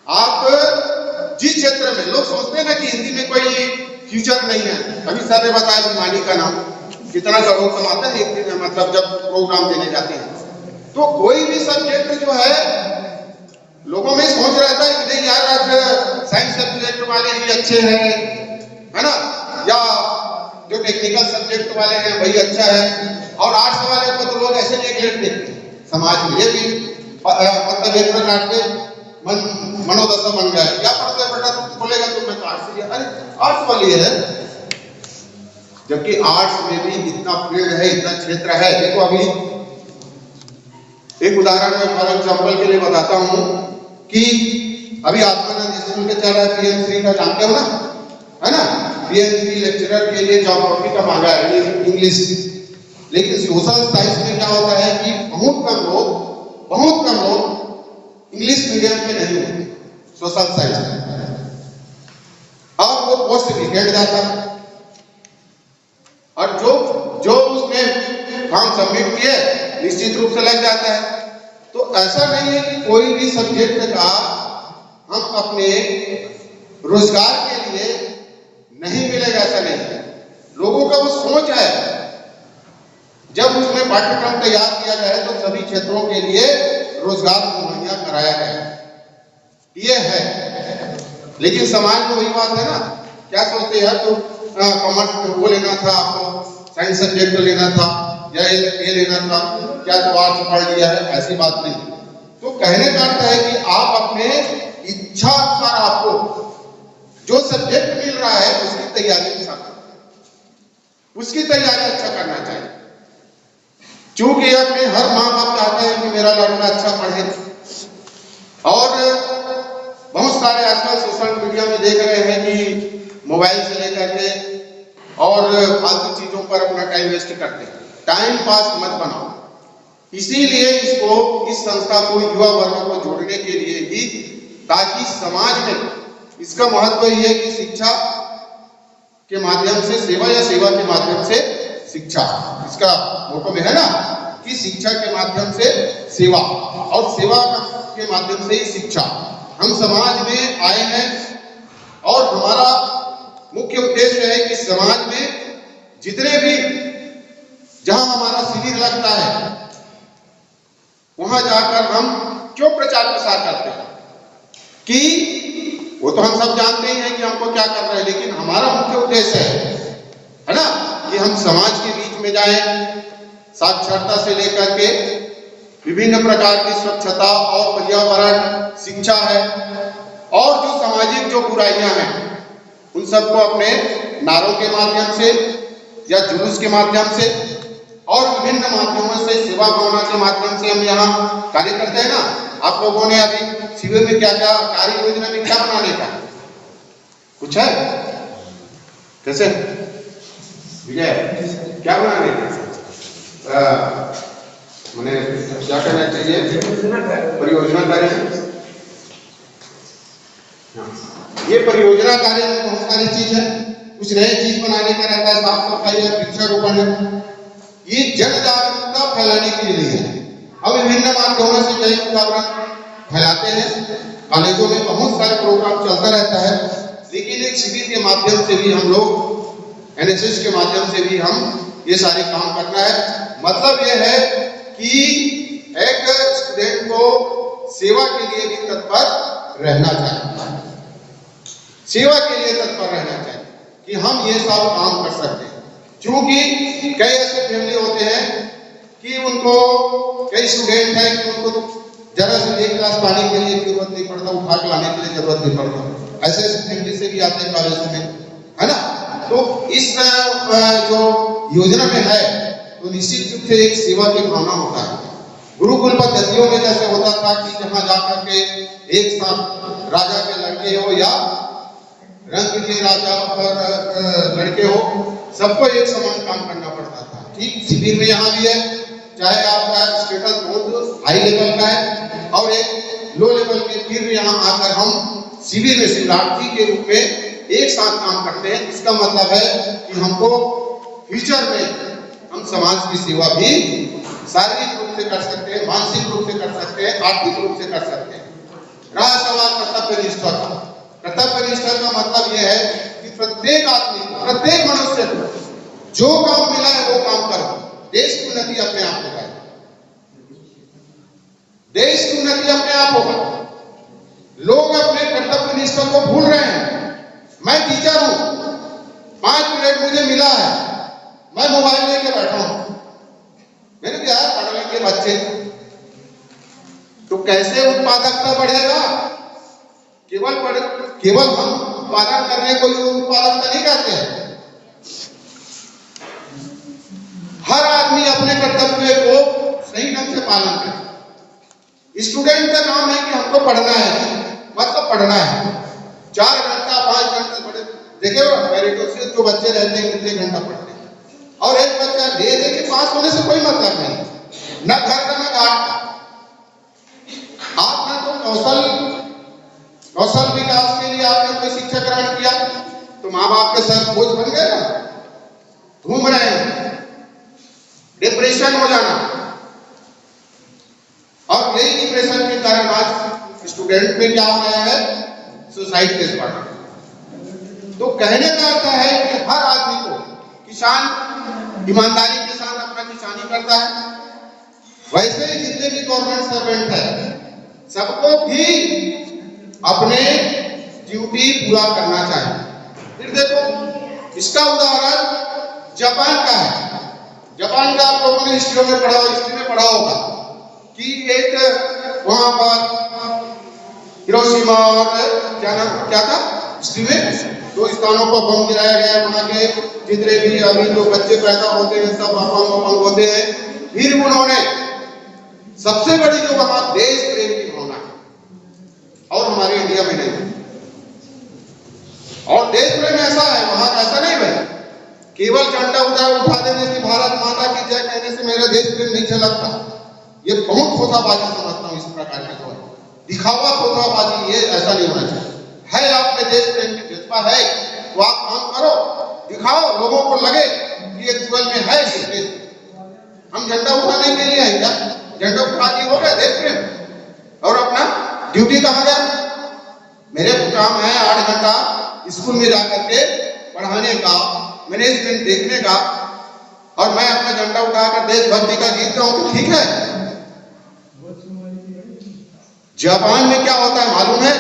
आप जिस क्षेत्र में, लोग सोचते हैं ना कि हिंदी में कोई फ्यूचर नहीं है। अभी सर ने बताया भिवानी का नाम कितना करोड़ कमाता है हिंदी में, मतलब जब प्रोग्राम देने जाते हैं तो कोई भी सब्जेक्ट जो है लोगों में सोच रहता है कि नहीं यार आज साइंस सब्जेक्ट वाले ही अच्छे हैं, है ना, या जो टेक्निकल सब्जेक्ट वाले हैं वही अच्छा है। और आर्ट्स वाले को तो लोग ऐसे नेग्लेक्ट देखते हैं समाज में। ये भी मतलब एक प्रकार के मनोदशा बन गया है। क्या पढ़ते बेटा, तुम बोलेगा तो मैं आर्ट्स लिया, अरे आर्ट्स वाली है, जबकि आर्ट्स में भी इतना फील्ड है, इतना क्षेत्र है। देखो अभी एक उदाहरण मैं फॉर एग्जांपल के लिए बताता हूं कि अभी आत्मानंद स्कूल के चल रहा है पीएम3 का, जानते हो ना, है ना, पीएम3 लेक्चरर के लिए जॉब ऑफर का मांगा है इंग्लिश। लेकिन सोशल साइंस में क्या होता है कि बहुत कम लोग इंग्लिश मीडियम के नहीं होते सोशल साइंस में, और वो पोस्ट विकेट जाता है। और जो उसने फॉर्म सबमिट किए निश्चित रूप से लग जाता है। तो ऐसा नहीं है कि कोई भी सब्जेक्ट का हम अपने रोजगार के लिए नहीं मिलेगा, ऐसा नहीं है। लोगों का वो सोच है। जब उसमें पाठ्यक्रम तैयार किया गया है तो सभी क्षेत्रों के लिए रोजगार मुहैया कराया गया है, ये है। लेकिन समाज में वही बात है ना, क्या सोचते हैं तो कॉमर्स वो लेना था, आपको साइंस सब्जेक्ट लेना था, या ये लेना था, क्या तो आर्ट्स पढ़ लिया है, ऐसी बात नहीं। तो कहने का अर्थ है कि आप अपने इच्छा अनुसार आपको जो सब्जेक्ट मिल रहा है उसकी तैयारी अच्छा करना चाहिए। चूंकि अपने हर माँ बाप चाहते हैं कि मेरा लड़का अच्छा पढ़े, और बहुत सारे आजकल सोशल मीडिया में देख रहे हैं कि मोबाइल से लेकर के और फालतू चीजों पर अपना टाइम वेस्ट करते हैं। टाइम पास मत बनाओ। इसीलिए इस संस्था को युवा वर्ग को जोड़ने के लिए ही, ताकि समाज में इसका महत्व ये है कि शिक्षा के माध्यम से सेवा, या सेवा के माध्यम से शिक्षा, इसका मोटो में है ना कि शिक्षा के माध्यम से सेवा, और सेवा के माध्यम से ही शिक्षा। हम समाज में आए हैं और हमारा मुख्य उद्देश्य है कि समाज में जितने भी जहां हमारा शिविर लगता है वहां जाकर हम क्यों प्रचार प्रसार करते हैं कि वो तो हम सब जानते ही हैं कि हमको क्या करना है, लेकिन हमारा मुख्य उद्देश्य है ना कि हम समाज के बीच में जाएं, साक्षरता से लेकर के विभिन्न प्रकार की स्वच्छता और पर्यावरण, शिक्षा है, और जो सामाजिक जो बुराइयां हैं उन सबको अपने नारों के माध्यम से या जुलूस के माध्यम से और विभिन्न माध्यमों से, सेवा भावना के माध्यम से हम यहाँ कार्य करते हैं ना। आप लोगों ने अभी शिविर में क्या क्या कार्य योजना में क्या बनाने का कुछ है, कैसे विजय क्या बनाने का, मैंने क्या करना चाहिए, परियोजना कार्य। ये परियोजना कार्य में बहुत सारी चीज है, कुछ नई चीज बनाने का रहता है, साफ सफाई है, वृक्षारोपण है। ये जन जागरूकता फैलाने के लिए है। हम विभिन्न माध्यमों से जैव पर्यावरण फैलाते हैं। कॉलेजों में बहुत सारे प्रोग्राम चलता रहता है, लेकिन एक शिविर के माध्यम से भी हम लोग एनएसएस के माध्यम से भी हम ये सारे काम करना है। मतलब ये है कि एक स्टूडेंट को सेवा के लिए भी तत्पर रहना चाहिए, सेवा के लिए तत्पर रहना चाहिए कि हम ये सब काम कर सकते हैं। क्योंकि कई ऐसे फैमिली होते हैं कि उनको, कई स्टूडेंट हैं कि उनको तो जरा से एक गिलास पानी के लिए जरूरत नहीं पड़ता, उठा के लाने के लिए जरूरत नहीं पड़ता। ऐसे फैमिली से भी आते हैं कॉलेज में, है ना। तो इस जो योजना में है तो निश्चित रूप से एक सेवा की भावना होता है। गुरुकुल पद्धतियों में जैसे होता था कि जहां जाकर के एक साथ राजा के लड़के हो या रंग के राजा और लड़के हो, सबको एक समान काम करना पड़ता था। ठीक शिविर में यहाँ भी है, चाहे आपका स्टेटस बहुत हाई लेवल का है और एक लो लेवल के, फिर भी यहाँ आकर हम शिविर में शिवरात्रि के रूप में एक साथ काम करते हैं। इसका मतलब है कि हमको फ्यूचर में हम समाज की सेवा भी शारीरिक रूप से कर सकते हैं, मानसिक रूप से कर सकते हैं, आर्थिक रूप से कर सकते हैं। रहा सवाल कर्तव्य निष्ठा का। कर्तव्य निष्ठा का मतलब यह है कि प्रत्येक आदमी, प्रत्येक मनुष्य को जो काम मिला है वो काम करो। देश की उन्नति अपने आप होगा, देश की उन्नति अपने आप होगा। लोग अपने कर्तव्य निष्ठा को भूल रहे हैं। मैं टीचर हूं, 5 मिनट मुझे मिला है, मैं मोबाइल लेके बैठा हूं। मैंने कहा यार पढ़ लेंगे बच्चे तो कैसे उत्पादकता बढ़ेगा। केवल हम उत्पादन करने को ही उत्पादकता नहीं कहते हैं। हर आदमी अपने कर्तव्य को सही ढंग से पालन करे। स्टूडेंट का काम है कि हमको पढ़ना है, मतलब पढ़ना है 4 घंटा 5 घंटे पढ़े। देखिए मेरिटोरियस जो बच्चे रहते हैं कितने घंटा पढ़ते हैं, और एक बच्चा दे दे के पास होने से कोई मतलब नहीं, न घर का न घाट का। आपने तो कौशल विकास के लिए आपने कोई शिक्षा ग्रहण किया तो माँ बाप के सर बोझ बन गए ना। घूम रहे हैं, डिप्रेशन हो जाना, और यही डिप्रेशन के कारण आज स्टूडेंट में क्या हो रहा है, सुसाइड केस बढ़ रहा है। तो कहने का अर्थ है कि हर आदमी को, किसान ईमानदारी के साथ अपना किसानी करता है, वैसे ही जितने भी गवर्नमेंट सर्वेंट है सबको भी अपने ड्यूटी पूरा करना चाहिए। फिर देखो इसका उदाहरण जापान का है। जापान का आप लोगों ने हिस्ट्री में पढ़ा होगा कि एक वहां पर हिरोशिमा और क्या था हिस्ट्री में 2 स्थानों पर बम गिराया गया। वहां के जितने भी अभी जो बच्चे पैदा होते हैं सब अपंग होते हैं। फिर उन्होंने सबसे बड़ी जो वहां देश प्रेम की भावना है, और हमारे इंडिया में नहीं। और देश प्रेम ऐसा है वहां, ऐसा नहीं भाई केवल झंडा उठा देने से, भारत माता की जय कहने से मेरा देश प्रेम नहीं झलकता। ये बहुत खोताबाजी समझता हूँ। इस प्रकार के जो दिखावा खोताबाजी, ये ऐसा नहीं होना चाहिए। है आपके देश प्रेम की जज्बा है तो आप काम करो, दिखाओ, लोगों को लगे कि ये 12 में है। हम झंडा उठाने के लिए हैं क्या? झंडा उठा के हो गया देश प्रेम, और अपना ड्यूटी कहाँ गया? मेरे काम है 8 घंटा स्कूल में जाकर के पढ़ाने का, मैनेजमेंट देखने का, और मैं अपना झंडा उठाकर देशभक्ति का गीत गाऊं तो ठीक है। जापान में क्या होता है मालूम है?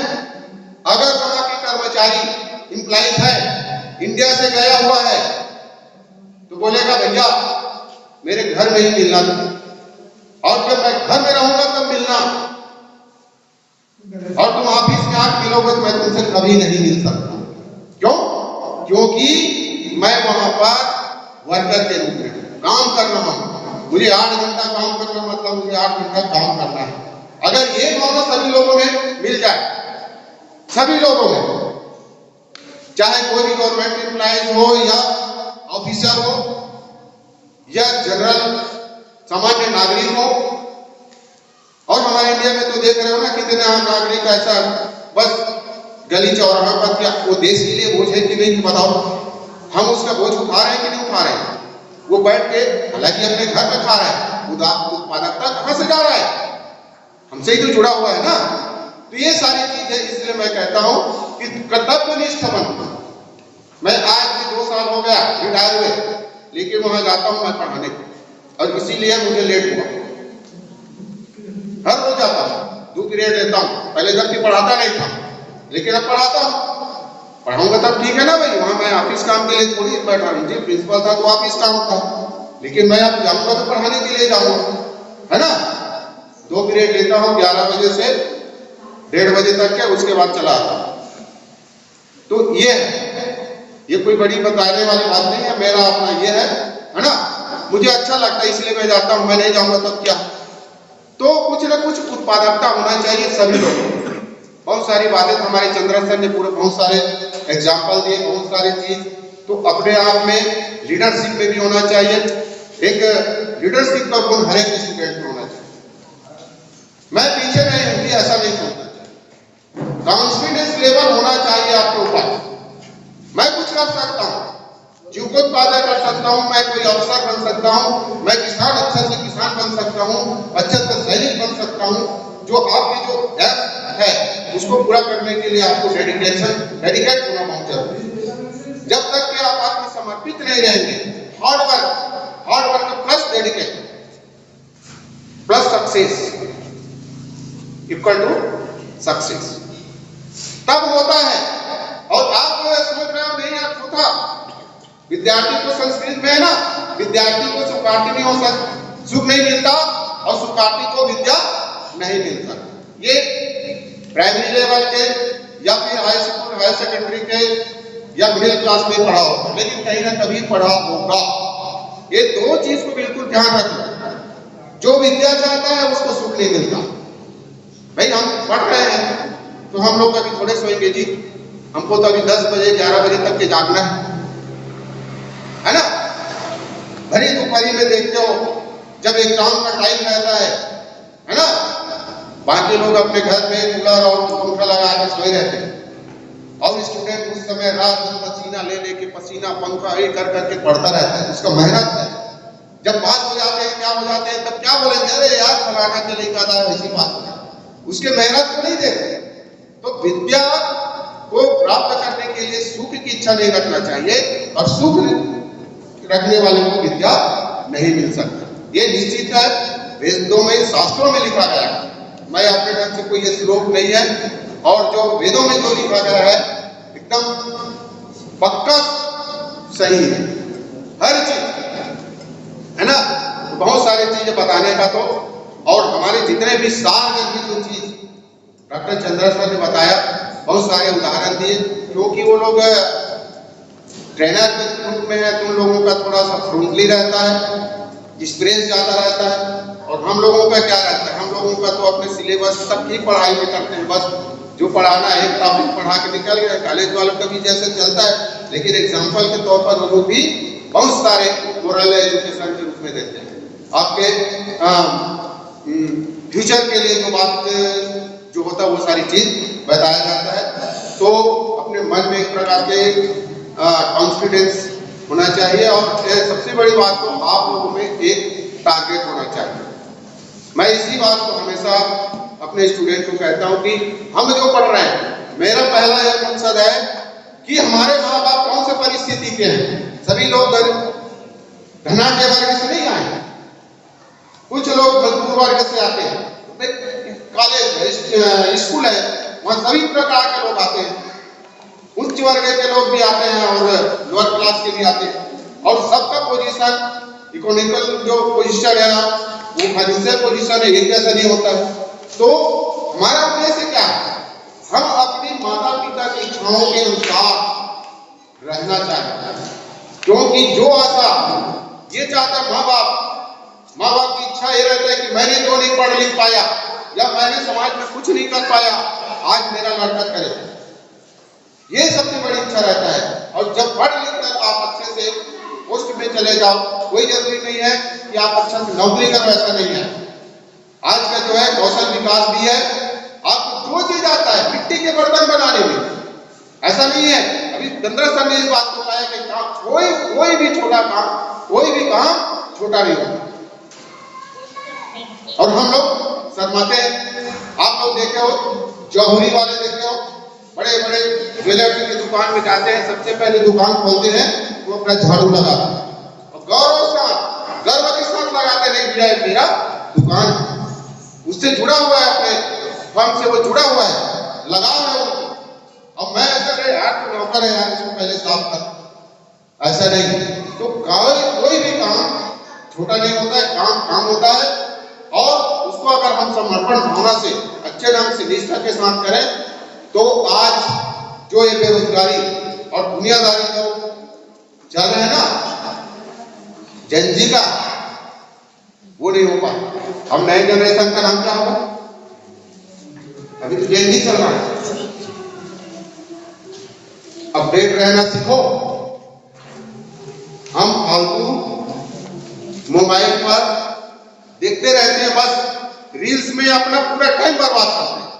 अगर वहां के कर्मचारी इंप्लॉइज है, इंडिया से गया हुआ है, तो बोलेगा भैया मेरे घर में ही मिलना, और जब मैं घर में रहूंगा तब मिलना, और तुम ऑफिस में आके मिलोगे तो मैं तुमसे कभी नहीं मिल सकता। क्यों? क्योंकि मैं वहां पर वर्कर के रूप में काम कर रहा हूं। मुझे 8 घंटा काम करना मतलब मुझे 8 घंटा काम करना है। अगर ये भावना सभी लोगों में मिल जाए, सभी लोगों में, चाहे कोई भी गवर्नमेंट एम्प्लॉइज हो या ऑफिसर हो या जनरल सामान्य नागरिक हो, और हमारे इंडिया में तो देख रहे हो ना कितने नागरिक ऐसा बस गली चौराहा पर, क्या वो देश के लिए बोझ है कि नहीं बताओ? हम उसका बोझ उठा रहे हैं कि नहीं उठा रहे हैं? वो बैठ के हालांकि अपने घर में खा रहा है, उत्पादकता कहां से जा रहा है? हमसे ही तो जुड़ा हुआ है ना। तो ये सारी चीजें, इसलिए मैं कहता हूं कि कर्तव्यनिष्ठ बनो, मैं आज भी 2 साल हो गया रिटायर हुए, लेकिन वहां जाता हूं मैं पढ़ाने और इसीलिए मुझे लेट हुआ। हर रोज जाता हूं, 2 पीरियड लेता हूं। पहले जबकि पढ़ाता नहीं था, लेकिन अब पढ़ाता हूं। पढ़ाऊंगा तब ठीक है ना भाई, वहां मैं ऑफिस काम के लिए थोड़ी बैठा हूं। जी प्रिंसिपल था तो ऑफिस काम था, लेकिन मैं अब जाऊंगा तो पढ़ाने के लिए जाऊंगा, है ना। 2 पीरियड लेता हूं 11 बजे से 1:30 बजे तक के, उसके बाद चला आता हूं। तो ये कोई बड़ी बताने वाली बात नहीं है, मेरा अपना ये है ना। मुझे अच्छा लगता है इसलिए मैं जाता हूं, मैं नहीं जाऊंगा तब क्या। तो कुछ ना कुछ उत्पादकता होना चाहिए सभी लोगों को। बहुत सारी बातें हमारे चंद्रा सर ने पूरे बहुत सारे एग्जाम्पल दिए, बहुत सारी चीज। तो अपने आप में लीडरशिप में भी होना चाहिए, एक लीडरशिप का गुण हर एक स्टूडेंट में होना चाहिए। मैं पीछे नहीं हूँ, ऐसा नहीं सोचना चाहिए। कॉन्फिडेंस लेवल होना चाहिए आपके ऊपर। मैं कुछ कर सकता हूँ, जीविकोत्पादक कर सकता हूँ, मैं कोई अफसर बन सकता हूँ, मैं किसान अच्छे से किसान बन सकता हूँ, अच्छे से सैनिक बन सकता हूँ। जो आपकी जो एम है उसको पूरा करने के लिए आपको डेडिकेट होना बहुत जरूरी है। जब तक कि आप आत्मसमर्पित नहीं रहेंगे, hard work plus dedicate plus success equal to success, तब होता है। और आप समझ रहे हो नहीं, आप होता विद्यार्थी को संस्कृत में है ना, विद्यार्थी को सुखार्थी नहीं हो सकता, सुख नहीं मिलता, और सुखार्थी को विद्या नहीं मिल सकती। ये प्राइमरी लेवल के या फिर हाई स्कूल हायर सेकेंडरी के या मिडिल क्लास में पढ़ा होगा, लेकिन कहीं ना कभी पढ़ा होगा। ये 2 चीज को बिल्कुल ध्यान रखना। जो विद्या चाहता है उसको सुख नहीं मिलता। भाई हम पढ़ रहे हैं तो हम लोग अभी थोड़े सोएंगे जी, हमको तो अभी 10 बजे 11 बजे तक के जागना है ना। भरी दोपहरी में देखते हो जब एग्जाम का टाइम रहता है ना, बाकी लोग अपने घर में कूलर और पंखा लगा के सोए रहते हैं, और स्टूडेंट उस समय रात दिन पसीना ले लेके पसीना पंखा ये कर करके पढ़ता रहता है। उसका मेहनत है। जब बात हो जाते हैं क्या हो जाते हैं, तब क्या बोलेंगे, अरे यार फलाना के लिखा था, ऐसी बात है। उसके मेहनत को नहीं देखते। तो विद्या को प्राप्त करने के लिए सुख की इच्छा नहीं रखना चाहिए, और सुख रखने वाले को विद्या नहीं मिल सकता। ये निश्चित है, वेदों में शास्त्रों में लिखा गया है। मैं अपने ढंग से कोई ये श्लोक नहीं है, और जो वेदों में जो लिखा गया है एकदम पक्का सही है, हर चीज है ना। तो बहुत सारी चीजें बताने का तो, और हमारे जितने भी साल में भी जो चीज डॉक्टर चंद्रा सर ने बताया, बहुत सारे उदाहरण दिए। क्योंकि वो लोग ट्रेनर के रूप में है, तुम लोगों का थोड़ा सा फ्रंटली रहता है, एक्सपीरियंस ज्यादा रहता है, और हम लोगों का क्या रहता है, हम लोगों का तो अपने सिलेबस तक ही पढ़ाई में करते हैं। बस जो पढ़ाना है एक टॉपिक पढ़ा के निकल गया। कॉलेज वालों का भी जैसे चलता है, लेकिन एग्जाम्पल के तौर पर वो लोग भी बहुत सारे मोरल एजुकेशन के रूप में देते हैं। आपके फ्यूचर के लिए जो बात जो होता है वो सारी चीज बताया जाता है। तो अपने मन में एक प्रकार के कॉन्फिडेंस होना चाहिए, और सबसे बड़ी बात तो आप लोगों में एक टारगेट होना चाहिए। मैं इसी बात को हमेशा अपने स्टूडेंट को कहता हूं कि हम जो पढ़ रहे हैं, मेरा पहला यह मकसद है कि हमारे माँ बाप कौन से परिस्थिति के हैं। सभी लोग धनाढ्य वर्ग से नहीं आए, कुछ लोग मजदूर वर्ग से आते हैं। कॉलेज है, स्कूल है, वहां सभी प्रकार के लोग आते हैं। उच्च वर्ग के लोग भी आते हैं और लोअर क्लास के भी आते हैं, और सबका पोजीशन इकोनॉमिकल जो पोजीशन है ना, वो फाइनेंशियल पोजीशन है, एक जैसा नहीं होता है। तो हमारा उद्देश्य क्या है, हम अपने माता पिता की इच्छाओं के अनुसार रहना चाहते हैं। क्योंकि जो आशा ये चाहता है माँ बाप की इच्छा ये रहता है कि मैंने जो नहीं पढ़ लिख पाया, या मैंने समाज में कुछ नहीं कर पाया, आज मेरा लड़का करे, ये सबसे बड़ी इच्छा रहता है। और जब पढ़ लिख कर आप अच्छे से पोस्ट में चले जाओ, कोई जरूरी नहीं है कि आप अच्छा से नौकरी करो, ऐसा नहीं है। आज का जो है कौशल विकास भी है, आपको जो चीज आता है मिट्टी के बर्तन बनाने में, ऐसा नहीं है। अभी चंद्रा सर ने इस बात को कहा कि कोई भी छोटा काम, कोई भी काम छोटा नहीं होता, और हम लोग शर्माते हैं। आप लोग देखे हो, जौहरी वाले देखे हो, बड़े बड़े ज्वेलर्स की दुकान में जाते हैं, सबसे पहले दुकान खोलते हैं वो अपना झाड़ू लगाते हैं और गर्व के साथ लगाते, नहीं भैया ये मेरा दुकान उससे जुड़ा हुआ है, अपने फर्म से वो जुड़ा हुआ है, लगाव है उनको। अब मैं ऐसा नहीं यार तू नौकर है यार इसको पहले साफ कर, ऐसा नहीं। तो कोई भी काम छोटा नहीं होता है, काम काम होता है और उसको अगर हम समर्पण भावना से अच्छे ढंग से निष्ठा के साथ करें तो आज जो ये बेरोजगारी और दुनियादारी जो चल रहे हैं ना जनजी का, वो नहीं हो पाता। हम नए जनरेशन का नाम क्या होगा? अभी तो जनजी चल रहा है। अपडेट रहना सीखो। हम फालतू मोबाइल पर देखते रहते हैं, बस रील्स में अपना पूरा टाइम बर्बाद करते हैं।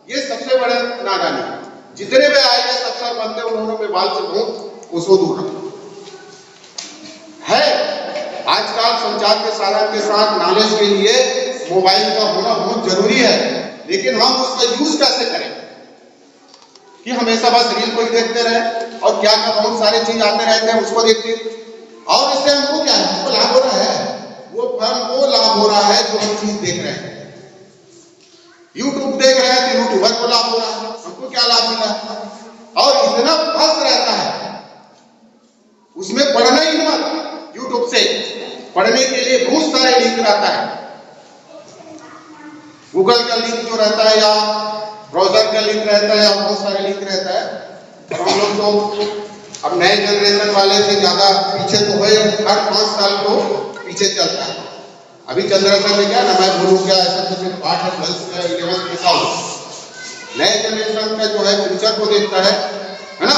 ये सबसे बड़े नादानी है। जितने भी IAS अफसर बनते हैं उन्होंने में बाल से बहुत कोसों दूर है। आजकल संचार के साधन के साथ नॉलेज के लिए मोबाइल का होना बहुत जरूरी है, लेकिन हम उसका यूज कैसे करें कि हमेशा बस रील को ही देखते रहे और क्या क्या बहुत सारे चीज आते रहते हैं उसको देखते, और इससे हमको क्या है, हमको लाभ हो रहा है, वो फर्म को लाभ हो रहा है जो हम चीज देख रहे हैं। यूट्यूब देख रहे हैं तो यूट्यूबर को लाभ हो रहा है, हमको क्या लाभ मिला? और इतना फंस रहता है उसमें, पढ़ना ही मत। यूट्यूब से पढ़ने के लिए बहुत सारे लिंक रहता है, गूगल का लिंक जो रहता है या ब्राउजर का लिंक रहता है या बहुत सारे लिंक रहता है। हम लोग तो अब नए जनरेशन वाले से ज्यादा पीछे तो है, हर 5 साल को पीछे चलता है। अभी चल रहा था मैं क्या ना, मैं भूलू क्या ऐसा कुछ पाठ है 12th या 11th के साल। नए जनरेशन का जो है फ्यूचर को देखता है ना,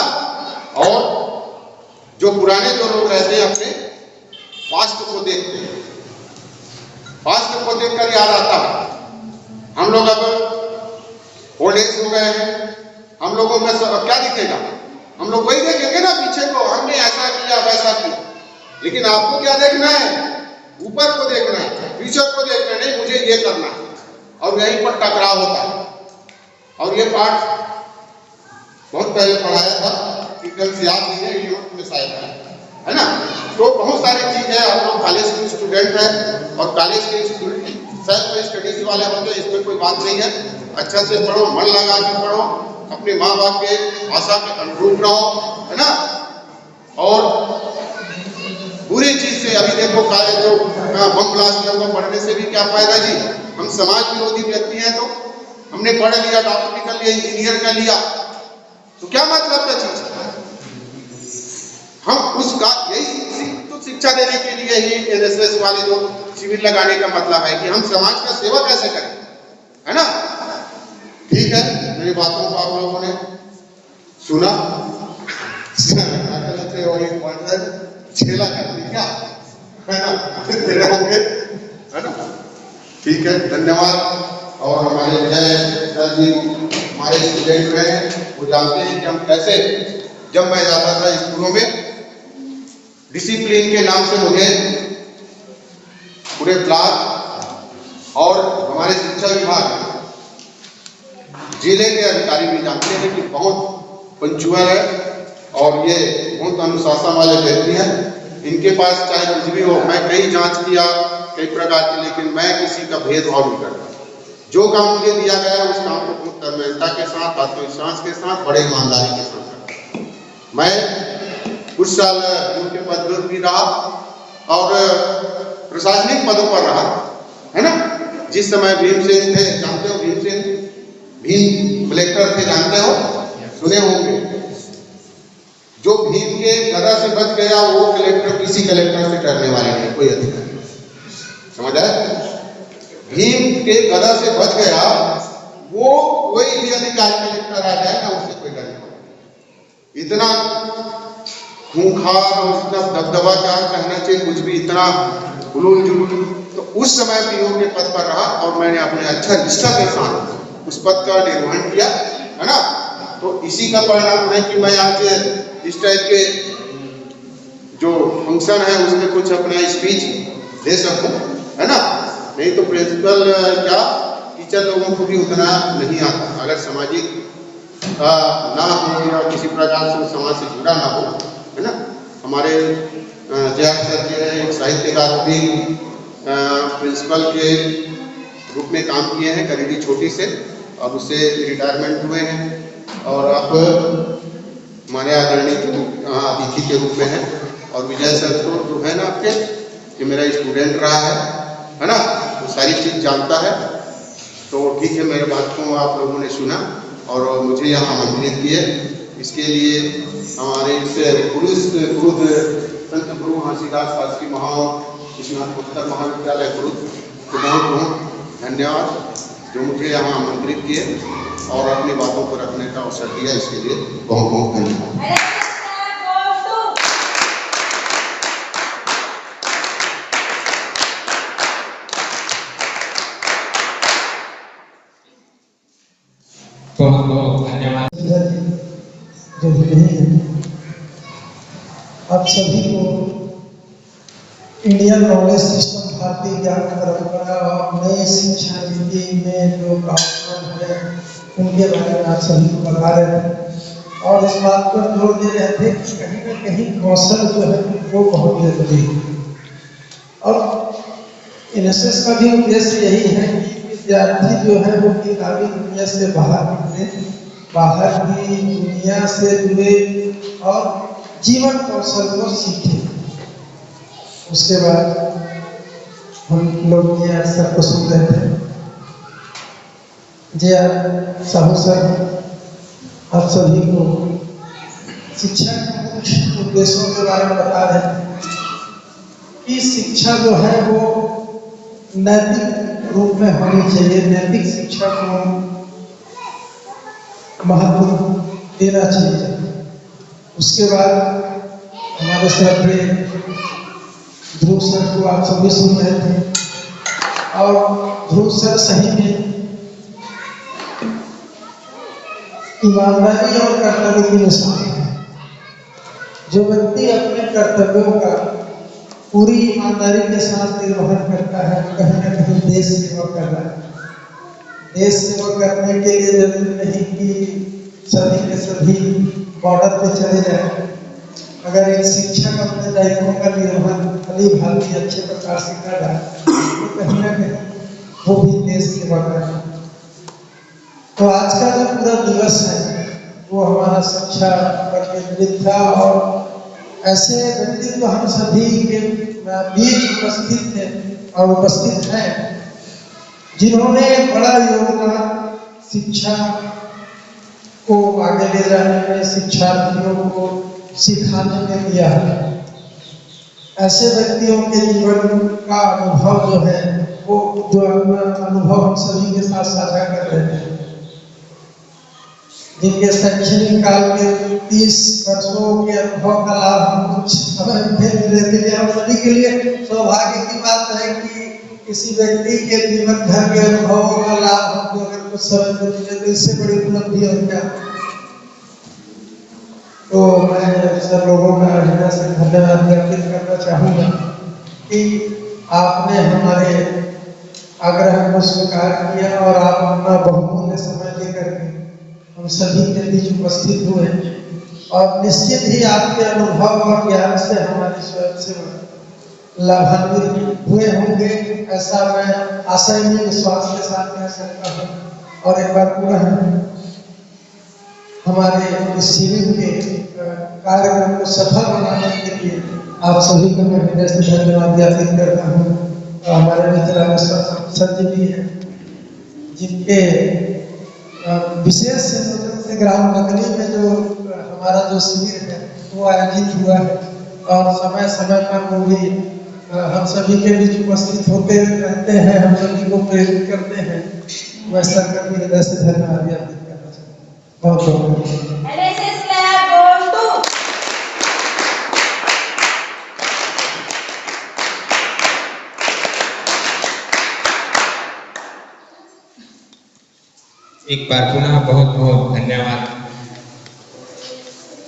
और जो पुराने जो लोग रहते हैं अपने पास्ट को देखते हैं। पास्ट को देखकर याद आता है हम लोग अब ओल्ड एज हो गए हैं, हम लोगों में क्या दिखेगा? हम लोग वही देखेंगे ना पीछे को, हमने ऐसा किया वैसा किया। लेकिन आपको क्या देखना है? ऊपर को देखना है, फ्यूचर को देखना है, नहीं मुझे ये करना है। और यहीं पर टकराव होता है। और ये पाठ बहुत पहले पढ़ाया था, कल से याद नहीं है, यूथ में शायद है ना। तो बहुत सारी चीज है। आप लोग कॉलेज के स्टूडेंट हैं और कॉलेज के सेल्फ स्टडीज वाले होंगे, इसमें कोई बात नहीं है। अच्छा से पढ़ो, मन लगा के पढ़ो, अपने माँ बाप के भाषा के अनुरूप रहो, है ना। और बुरी चीज से अभी देखो जो बम ब्लास्ट होगा, पढ़ने से भी क्या फायदा जी? हम समाज विरोधी व्यक्ति हैं, तो हमने पढ़ लिया, डॉक्टर कर लिया, इंजीनियर कर लिया, तो क्या मतलब का चीज? हम उसका यही तो शिक्षा देने के लिए ही NSS वाले जो शिविर लगाने का मतलब है कि हम समाज का सेवा कैसे करें, है ना। ठीक है, मेरी बातों को आप लोगों ने सुना, छेला करती क्या है ना, तेरे होंगे, है ना। ठीक है, धन्यवाद। और हमारे जय जी हमारे स्टूडेंट रहे, वो जानते हैं कि हम कैसे, जब मैं जाता था स्कूलों में, डिसिप्लिन के नाम से मुझे पूरे ब्लॉक और हमारे शिक्षा विभाग जिले के अधिकारी भी जानते हैं कि बहुत पंचुअल है और ये बहुत अनुशासन वाले व्यक्ति हैं। इनके पास चाहे कुछ भी हो, मैं कई जांच किया कई प्रकार की, लेकिन मैं किसी का भेदभाव नहीं करता। जो काम मुझे दिया गया है उस काम को बहुत तन्मयता के साथ, आत्मविश्वास के साथ, बड़े ईमानदारी के साथ करता हूं। मैं कुछ साल उनके पद पर भी रहा और प्रशासनिक पदों पर रहा, है ना। जिस समय भीमसेन थे, जानते हो भीमसेन, भीम कलेक्टर थे, जानते हो, सुने होंगे। जो भीम के गदा से बच गया वो कलेक्टर किसी कलेक्टर से डरने वाले नहीं, कोई अधिकारी, समझ आए। भीम के गदा से बच गया वो कोई भी अधिकारी कलेक्टर आ जाए ना, उससे कोई डर नहीं। इतना खूंखार और इतना दबदबा, क्या कहना चाहिए, कुछ भी, इतना हुलूल जुलूल। तो उस समय पीओ के पद पर रहा और मैंने अपने अच्छा निष्ठा के साथ उस पद का निर्वहन किया, है ना। तो इसी का परिणाम है कि मैं आज इस टाइप के जो फंक्शन है उसमें कुछ अपना स्पीच दे सकूं, है ना। नहीं तो प्रिंसिपल क्या टीचर लोगों को भी उतना नहीं आता। अगर सामाजिक ना हो या किसी प्रकार से समाज से जुड़ा ना हो, है ना। हमारे जयार सर जी हैं, एक साहित्यकार भी प्रिंसिपल के रूप में काम किए हैं करीबी छोटी से, और उससे रिटायरमेंट हुए हैं और अब हमारे आदरणीय अतिथि के रूप में है। और विजय सर तो जो है ना आपके, कि मेरा स्टूडेंट रहा है ना, वो सारी चीज़ जानता है। तो ठीक है, मेरे बात को आप लोगों ने सुना और मुझे यहाँ आमंत्रित किए। इसके लिए हमारे इस गुरु संत गुरु घासीदास शासकीय स्नातकोत्तर महाविद्यालय गुरु को बहुत बहुत धन्यवाद, जो मुझे यहाँ आमंत्रित किए और अपनी बातों को रखने का अवसर दिया। इसके लिए बहुत बहुत धन्यवाद। बहुत बहुत धन्यवाद। जो भी नहीं है, आप सभी को इंडियन नॉलेज सिस्टम, भारतीय ज्ञान परंपरा और नई शिक्षा नीति में जो प्रावधान है उनके बारे में आप सभी को बता रहे हैं और इस बात पर जोर दे रहे थे कि कहीं ना कहीं कौशल जो है वो बहुत जरूरी है। और एनएसएस का भी उद्देश्य यही है कि विद्यार्थी जो है वो किताबी दुनिया से बाहर निकले, बाहर की दुनिया से जुड़े और जीवन कौशल को सीखे। उसके बाद हम लोग ये अक्सर को सुन रहे थे, जे साहू सर आप सभी को शिक्षा के मुख्य उद्देश्यों के बारे में बता रहे हैं कि शिक्षा जो है वो नैतिक रूप में होनी चाहिए, नैतिक शिक्षा को महत्व देना चाहिए। उसके बाद हमारे सर थे ध्रुव सर को आप सभी सुन रहे थे और ध्रुव सर सही में ईमानदारी और कर्तव्य की मिसाल है। जो व्यक्ति अपने कर्तव्यों का पूरी ईमानदारी के साथ निर्वहन करता है, कहीं ना कहीं देश सेवा कर रहा है। देश सेवा करने के लिए जरूरी नहीं कि सभी के सभी बॉर्डर पे चले जाए। अगर एक शिक्षक अपने दायित्वों का निर्वहन भली भांति अच्छे प्रकार से कर रहा है तो कहीं ना कहीं वो भी देश सेवा कर रहा है। तो आज का जो पूरा दिवस है वो हमारा शिक्षा पर केंद्रित था और ऐसे व्यक्तित्व हम सभी के बीच उपस्थित थे और उपस्थित हैं जिन्होंने बड़ा योगदान शिक्षा को आगे ले जाने में, शिक्षार्थियों को सिखाने में दिया है। ऐसे व्यक्तियों के जीवन का अनुभव जो है वो जो अनुभव हम सभी के साथ साझा कर रहे हैं, जिनके शैक्षणिक काल के 30 वर्षों के अनुभव का लाभ हम कुछ समय में लेते हैं। हम सभी के लिए सौभाग्य की बात है कि किसी व्यक्ति के जीवन भर के अनुभवों का लाभ हमको अगर कुछ समय में मिले तो इससे बड़ी उपलब्धि और क्या। तो मैं सब लोगों का हृदय से धन्यवाद व्यक्त करना चाहूँगा कि आपने हमारे आग्रह को स्वीकार किया और आप अपना बहुमूल्य समय लेकर के हम सभी के बीच उपस्थित हुए और निश्चित ही आपके अनुभव और ज्ञान से हमारे स्वयं सेवक लाभान्वित हुए होंगे, ऐसा मैं आशय विश्वास के साथ कह सकता हूँ। और एक बार पुनः हमारे इस शिविर के कार्यक्रम को सफल बनाने के लिए आप सभी को मैं हृदय से धन्यवाद ज्ञापित करता हूँ। हमारे मित्र संजय भी हैं जिनके विशेष से ग्राम बगली में जो हमारा जो शिविर है वो आयोजित हुआ है और समय समय पर वो भी हम सभी के बीच उपस्थित होते रहते हैं, हम सभी को प्रेरित करते हैं। मैं सरकार की हृदय से धन्यवाद ज्ञापित करना चाहता हूँ। बहुत बहुत एक बार पुनः बहुत बहुत धन्यवाद।